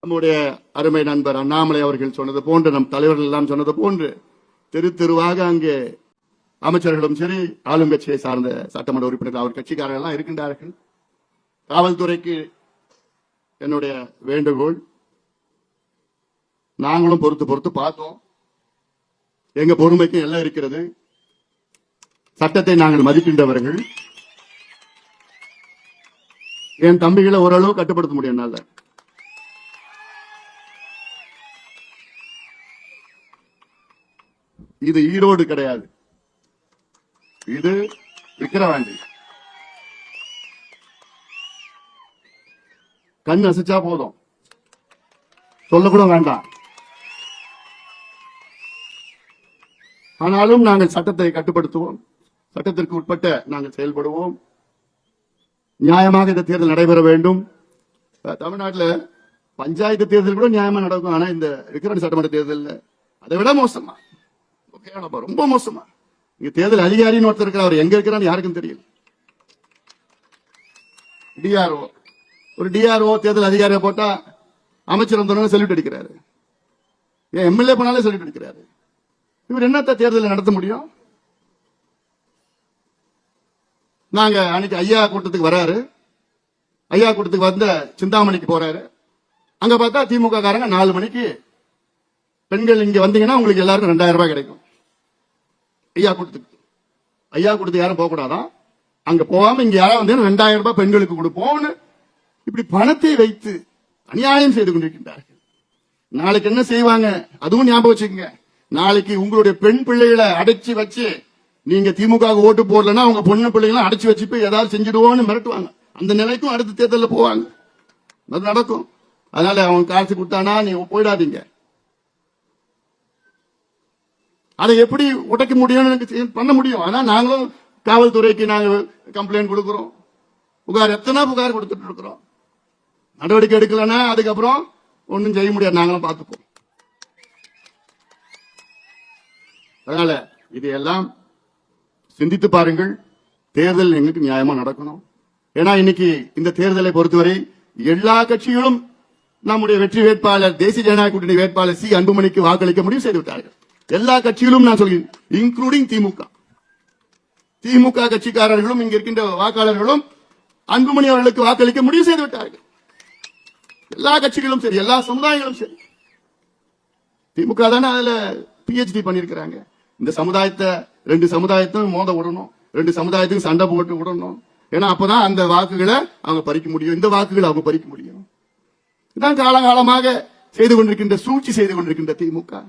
நம்முடைய அருமை நண்பர் அண்ணாமலை அவர்கள் சொன்னது போன்று, நம் தலைவர்கள் எல்லாம் சொன்னது போன்று, தெரு தெருவாக அங்கே அமைச்சர்களும் சரி, ஆளுங்கட்சியை சார்ந்த சட்டமன்ற உறுப்பினர்கள், அவர் கட்சிக்காரர்கள் எல்லாம் இருக்கின்றார்கள். காவல்துறைக்கு என்னுடைய வேண்டுகோள், நாங்களும் பொறுத்து பார்த்தோம். எங்க பொறுமைக்கு எல்லாம் இருக்கிறது. சட்டத்தை நாங்கள் மதிக்கின்றவர்கள். என் தம்பிகளை ஓரளவு கட்டுப்படுத்த முடியும் என்னால. இது ஈரோடு கிடையாது, இது விக்கிரவாண்டி. கண் அசைச்சா போதும், சொல்லக்கூட வேண்டாம். ஆனாலும் நாங்கள் சட்டத்தை கட்டுப்படுத்துவோம், சட்டத்திற்கு உட்பட்ட நாங்கள் செயல்படுவோம். நியாயமாக இந்த தேர்தல் நடைபெற வேண்டும். தமிழ்நாட்டில் பஞ்சாயத்து தேர்தல் கூட நியாயமா நடக்கும். ஆனா இந்த விக்கிரவாண்டி சட்டமன்ற தேர்தல் அதை விட மோசமா, ரொம்ப மோசமா. இங்க தேர்தல் அதிகாரின்னு ஒருத்தர் இருக்கிற, அவர் எங்க இருக்கிறான்னு யாருக்கும் தெரியல. டிஆர்ஓ, ஒரு டிஆர்ஓ தேர்தல் அதிகாரியை போட்டா அமைச்சர் வந்தோன்னு செல்யூட் அடிக்கிறாரு. எம்எல்ஏ போனாலே செல்யூட் அடிக்கிறாரு. இவர் என்னத்த தேர்தலை நடத்த முடியும்? நாங்க அன்னைக்கு ஐயா கூட்டத்துக்கு வராரு, ஐயா கூட்டத்துக்கு வந்த சிந்தாமணிக்கு போறாரு. அங்க பார்த்தா திமுக காரங்க 4 மணிக்கு பெண்கள் இங்க வந்தீங்கன்னா உங்களுக்கு எல்லாருக்கும் 2000 ரூபாய் கிடைக்கும். ஐயா கூட்டத்துக்கு யாரும் போக கூடாதான். அங்க போகாம இங்க யாராவது வந்து 2000 ரூபாய் பெண்களுக்கு கொடுப்போம்னு இப்படி பணத்தை வைத்து அநியாயம் செய்து கொண்டிருக்கின்றார்கள். நாளைக்கு என்ன செய்வாங்க அதுவும் ஞாபகம் வச்சுக்கோங்க. நாளைக்கு உங்களுடைய பெண் பிள்ளைகளை அடைச்சி வச்சு, நீங்க திமுக ஓட்டு போடலன்னா அவங்க பொண்ணு பிள்ளைகளை அடைச்சி வச்சு போய் ஏதாவது செஞ்சிடுவோம்னு மிரட்டுவாங்க. அந்த நிலைக்கும் அடுத்த தேர்தலில் போவாங்க, அது நடக்கும். அதனால அவங்க காசு கொடுத்தானா நீங்க போயிடாதீங்க. அதை எப்படி உடைக்க முடியும்னு பண்ண முடியும். ஆனா நாங்களும் காவல்துறைக்கு நாங்க கம்ப்ளைண்ட் கொடுக்கிறோம், எத்தனை புகார் கொடுத்துட்டு இருக்கிறோம். நடவடிக்கை எடுக்கலன்னா அதுக்கப்புறம் ஒன்னும் செய்ய முடியாது, நாங்களும் பார்த்துப்போம். அதனால இதையெல்லாம் சிந்தித்து பாருங்கள். தேர்தல் எங்களுக்கு நியாயமா நடக்கணும். ஏன்னா இன்னைக்கு இந்த தேர்தலை பொறுத்தவரை எல்லா கட்சிகளும் நம்முடைய வெற்றி வேட்பாளர், தேசிய ஜனநாயக கூட்டணி வேட்பாளர் சி அன்புமணிக்கு வாக்களிக்க முடிவு செய்து விட்டார்கள். எல்லா கட்சிகளும் நான் சொல்கிறேன், இன்க்ளூடிங் திமுக கட்சிக்காரர்களும் இங்க இருக்கின்ற வாக்காளர்களும் அன்புமணி அவர்களுக்கு வாக்களிக்க முடிவு செய்து விட்டார்கள். எல்லா கட்சிகளும் சரி, எல்லா சமுதாயங்களும் சரி. திமுக தானே அதுல PhD பண்ணிருக்கிறாங்க. இந்த சமுதாயத்தை 2 சமுதாயத்தையும் மோத விடணும், 2 சமுதாயத்துக்கும் சண்டை போட்டு விடணும். ஏன்னா அப்பதான் அந்த வாக்குகளை அவங்க பறிக்க முடியும், இந்த வாக்குகளை அவங்க பறிக்க முடியும். இதான் காலகாலமாக செய்து கொண்டிருக்கின்ற சூழ்ச்சி செய்து கொண்டிருக்கின்ற திமுக.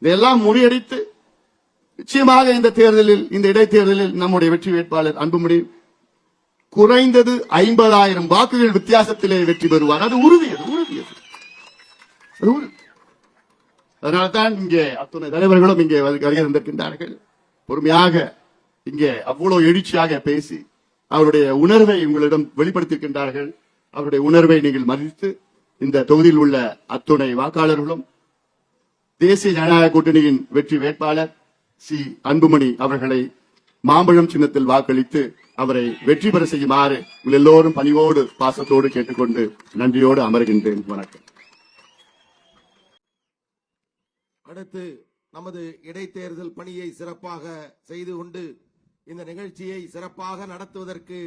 இதெல்லாம் முறியடித்து நிச்சயமாக இந்த தேர்தலில், இந்த இடைத்தேர்தலில் நம்முடைய வெற்றி வேட்பாளர் அன்புமணி குறைந்தது 50,000 வாக்குகள் வித்தியாசத்திலே வெற்றி பெறுவார். அது உறுதி. அதனால்தான் இங்கே அத்தனை தலைவர்களும் இங்கே வருகை தந்திருக்கின்றார்கள். பொறுமையாக இங்கே அவ்வளவு எழுச்சியாக பேசி அவருடைய உணர்வை உங்களிடம் வெளிப்படுத்தியிருக்கின்றார்கள். அவருடைய உணர்வை நீங்கள் மதித்து இந்த தொகுதியில் உள்ள அத்துணை வாக்காளர்களும் தேசிய ஜனநாயக கூட்டணியின் வெற்றி வேட்பாளர் சி அன்புமணி அவர்களை மாம்பழம் சின்னத்தில் வாக்களித்து அவரை வெற்றி பெற செய்யுமாறு எல்லோரும் பணிவோடு பாசத்தோடு கேட்டுக்கொண்டு நன்றியோடு அமர்கின்றேன். வணக்கம். அடுத்து நமது இடைத்தேர்தல் பணியை சிறப்பாக செய்து கொண்டு இந்த நிகழ்ச்சியை சிறப்பாக நடத்துவதற்கு